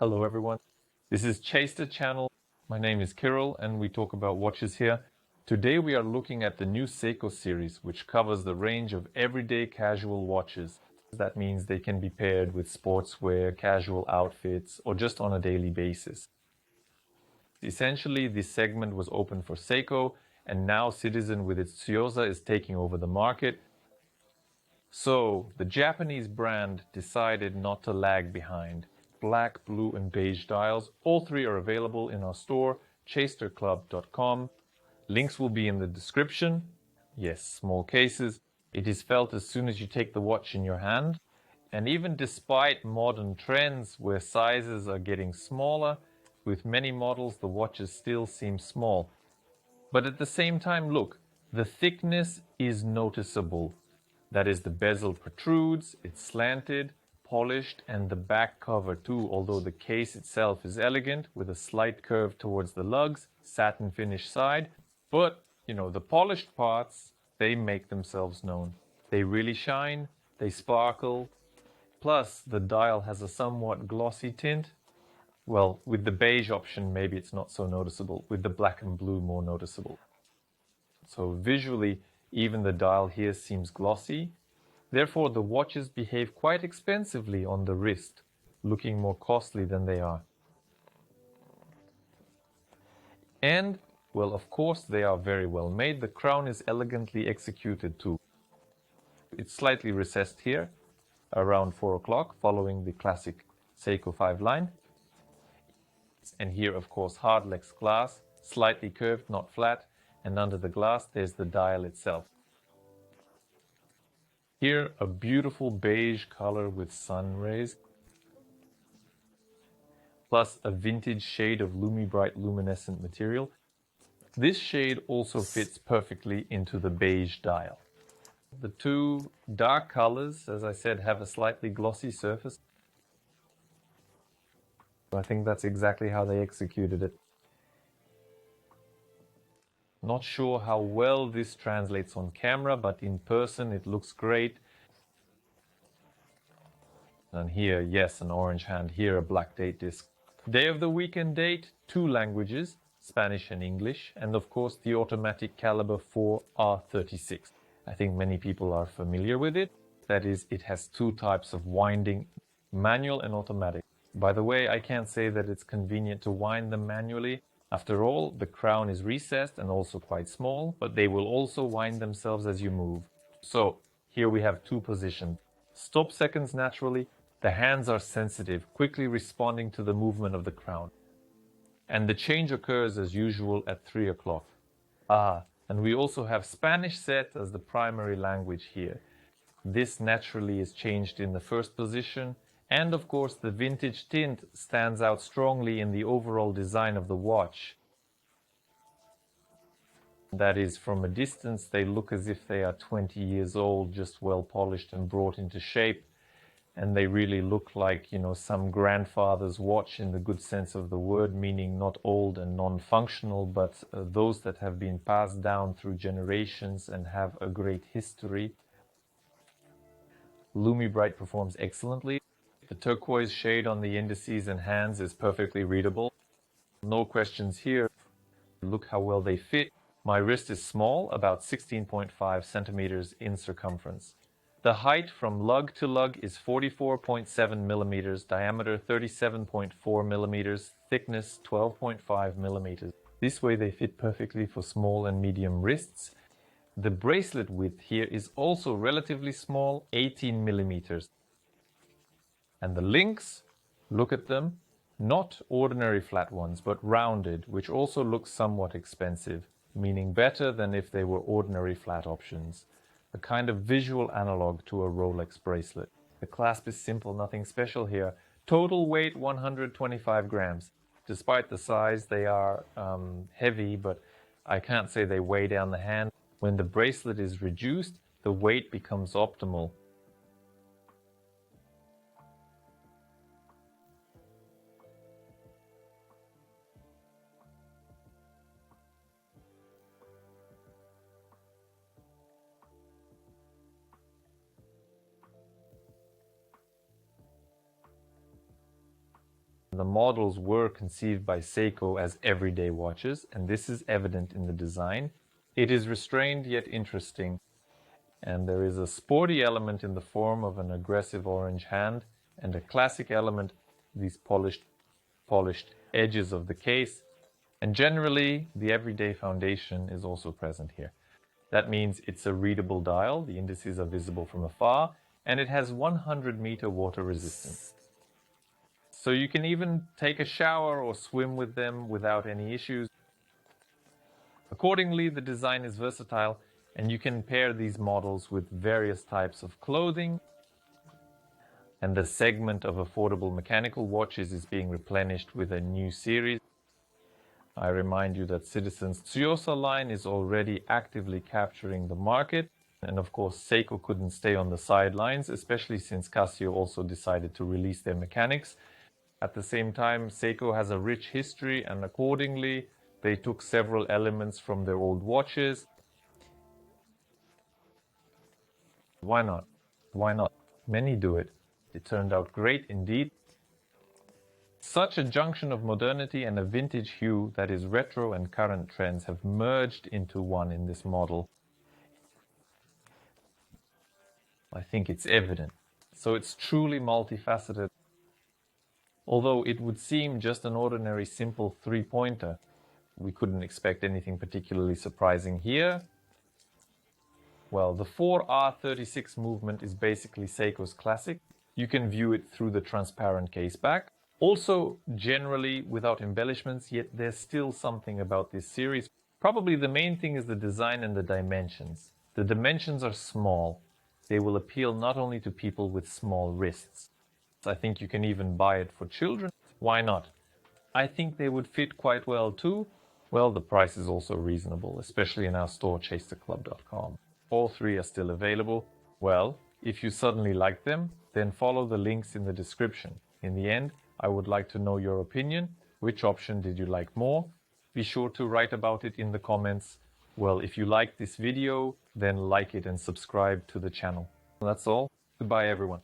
Hello everyone, this is Chase the Channel. My name is Kirill and we talk about watches here. Today we are looking at the new Seiko series, which covers the range of everyday casual watches. That means they can be paired with sportswear, casual outfits, or just on a daily basis. Essentially, this segment was open for Seiko, and now Citizen with its Tsuyosa is taking over the market. So, the Japanese brand decided not to lag behind. Black, blue, and beige dials, all three are available in our store, chasterclub.com. Links will be in the description. Yes, small cases. It is felt as soon as you take the watch in your hand. And even despite modern trends where sizes are getting smaller, with many models the watches still seem small. But at the same time, look, the thickness is noticeable. That is, the bezel protrudes, it's slanted, polished, and the back cover too, although the case itself is elegant with a slight curve towards the lugs, satin finish side. But, the polished parts, they make themselves known. They really shine, they sparkle. Plus, the dial has a somewhat glossy tint. Well, with the beige option, maybe it's not so noticeable. With the black and blue, more noticeable. So visually, even the dial here seems glossy. Therefore, the watches behave quite expensively on the wrist, looking more costly than they are. And, well, of course, they are very well made. The crown is elegantly executed too. It's slightly recessed here, around 4 o'clock, following the classic Seiko 5 line. And here, of course, hardlex glass, slightly curved, not flat, and under the glass there's the dial itself. Here, a beautiful beige color with sun rays, plus a vintage shade of LumiBrite luminescent material. This shade also fits perfectly into the beige dial. The two dark colors, as I said, have a slightly glossy surface. I think that's exactly how they executed it. Not sure how well this translates on camera, but in person it looks great. And here, yes, an orange hand, here a black date disc. Day of the week and date, 2 languages, Spanish and English, and of course the automatic caliber 4R36. I think many people are familiar with it. That is, it has 2 types of winding, manual and automatic. By the way, I can't say that it's convenient to wind them manually. After all, the crown is recessed and also quite small, but they will also wind themselves as you move. So, here we have 2 positions. Stop seconds naturally. The hands are sensitive, quickly responding to the movement of the crown. And the change occurs as usual at 3 o'clock. And we also have Spanish set as the primary language here. This naturally is changed in the first position. And of course, the vintage tint stands out strongly in the overall design of the watch. That is, from a distance, they look as if they are 20 years old, just well polished and brought into shape. And they really look like, some grandfather's watch in the good sense of the word, meaning not old and non-functional, but those that have been passed down through generations and have a great history. LumiBrite performs excellently. The turquoise shade on the indices and hands is perfectly readable. No questions here. Look how well they fit. My wrist is small, about 16.5 centimeters in circumference. The height from lug to lug is 44.7 millimeters, diameter 37.4 millimeters, thickness 12.5 millimeters. This way they fit perfectly for small and medium wrists. The bracelet width here is also relatively small, 18 millimeters. And the links, look at them, not ordinary flat ones, but rounded, which also looks somewhat expensive, meaning better than if they were ordinary flat options. A kind of visual analog to a Rolex bracelet. The clasp is simple, nothing special here. Total weight 125 grams. Despite the size, they are heavy, but I can't say they weigh down the hand. When the bracelet is reduced, the weight becomes optimal. The models were conceived by Seiko as everyday watches, and this is evident in the design. It is restrained yet interesting, and there is a sporty element in the form of an aggressive orange hand and a classic element, these polished edges of the case, and generally the everyday foundation is also present here. That means it's a readable dial, the indices are visible from afar, and it has 100-meter water resistance. So you can even take a shower or swim with them without any issues. Accordingly, the design is versatile, and you can pair these models with various types of clothing. And the segment of affordable mechanical watches is being replenished with a new series. I remind you that Citizen's Tsuyosa line is already actively capturing the market. And of course, Seiko couldn't stay on the sidelines, especially since Casio also decided to release their mechanics. At the same time, Seiko has a rich history, and accordingly, they took several elements from their old watches. Why not? Why not? Many do it. It turned out great indeed. Such a junction of modernity and a vintage hue that is retro and current trends have merged into one in this model. I think it's evident. So it's truly multifaceted. Although it would seem just an ordinary simple three-pointer, we couldn't expect anything particularly surprising here. Well, the 4R36 movement is basically Seiko's classic. You can view it through the transparent case back. Also, generally without embellishments, yet there's still something about this series. Probably the main thing is the design and the dimensions. The dimensions are small. They will appeal not only to people with small wrists. I think you can even buy it for children. Why not? I think they would fit quite well too. Well, the price is also reasonable, especially in our store, chaserclub.com. All three are still available. Well, if you suddenly like them, then follow the links in the description. In the end, I would like to know your opinion. Which option did you like more? Be sure to write about it in the comments. Well, if you liked this video, then like it and subscribe to the channel. That's all. Goodbye, everyone.